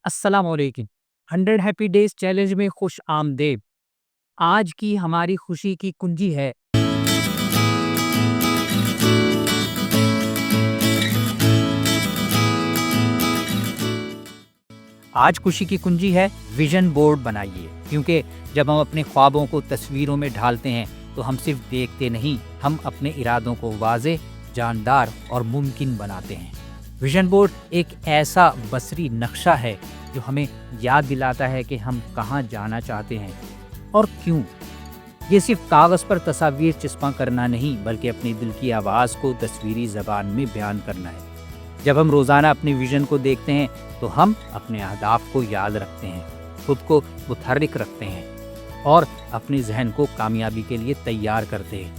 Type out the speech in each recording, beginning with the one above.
السلام علیکم۔ 100 happy days challenge میں خوش آمدید۔ آج کی ہماری خوشی کی کنجی ہے ویژن بورڈ بنائیے، کیونکہ جب ہم اپنے خوابوں کو تصویروں میں ڈھالتے ہیں تو ہم صرف دیکھتے نہیں، ہم اپنے ارادوں کو واضح، جاندار اور ممکن بناتے ہیں۔ ویژن بورڈ ایک ایسا بصری نقشہ ہے جو ہمیں یاد دلاتا ہے کہ ہم کہاں جانا چاہتے ہیں اور کیوں۔ یہ صرف کاغذ پر تصاویر چسپاں کرنا نہیں، بلکہ اپنی دل کی آواز کو تصویری زبان میں بیان کرنا ہے۔ جب ہم روزانہ اپنے ویژن کو دیکھتے ہیں تو ہم اپنے اہداف کو یاد رکھتے ہیں، خود کو متحرک رکھتے ہیں اور اپنے ذہن کو کامیابی کے لیے تیار کرتے ہیں،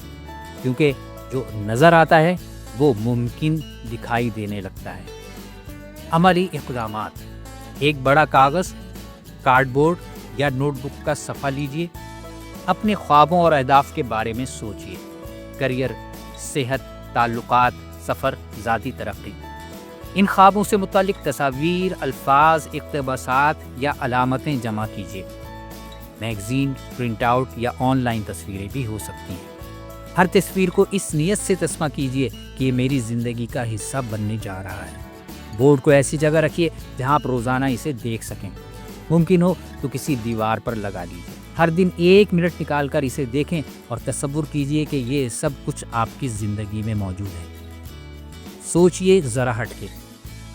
کیونکہ جو نظر آتا ہے وہ ممکن دکھائی دینے لگتا ہے۔ عملی اقدامات: ایک بڑا کاغذ، کارڈ بورڈ یا نوٹ بک کا صفحہ لیجیے، اپنے خوابوں اور اہداف کے بارے میں سوچیے۔ کیریئر، صحت، تعلقات، سفر، ذاتی ترقی۔ ان خوابوں سے متعلق تصاویر، الفاظ، اقتباسات یا علامتیں جمع کیجیے۔ میگزین، پرنٹ آؤٹ یا آن لائن تصویریں بھی ہو سکتی ہیں۔ ہر تصویر کو اس نیت سے تسمہ کیجیے کہ یہ میری زندگی کا حصہ بننے جا رہا ہے۔ بورڈ کو ایسی جگہ رکھیے جہاں آپ روزانہ اسے دیکھ سکیں، ممکن ہو تو کسی دیوار پر لگا لیجیے۔ ہر دن 1 منٹ نکال کر اسے دیکھیں اور تصور کیجیے کہ یہ سب کچھ آپ کی زندگی میں موجود ہے۔ سوچئے ذرا ہٹ کے۔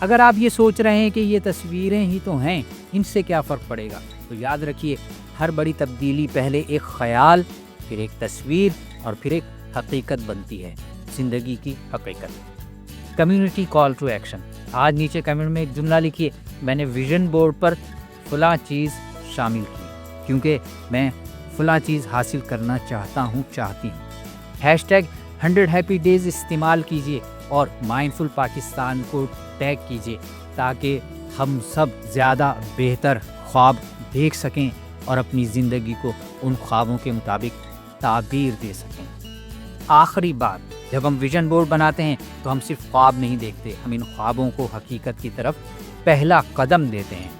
اگر آپ یہ سوچ رہے ہیں کہ یہ تصویریں ہی تو ہیں، ان سے کیا فرق پڑے گا، تو یاد رکھیے ہر بڑی تبدیلی پہلے ایک خیال، پھر ایک تصویر اور پھر ایک حقیقت بنتی ہے، زندگی کی حقیقت۔ Community call to action. آج نیچے کمنٹ میں ایک جملہ لکھیے، میں نے ویژن بورڈ پر فلاں چیز شامل کی کیونکہ میں فلاں چیز حاصل کرنا چاہتی ہوں۔ #100 ہیپی ڈیز استعمال کیجیے اور مائنڈفل پاکستان کو ٹیگ کیجیے تاکہ ہم سب زیادہ بہتر خواب دیکھ سکیں اور اپنی زندگی کو ان خوابوں کے مطابق تعبیر دے سکیں۔ آخری بات، جب ہم ویژن بورڈ بناتے ہیں تو ہم صرف خواب نہیں دیکھتے، ہم ان خوابوں کو حقیقت کی طرف پہلا قدم دیتے ہیں۔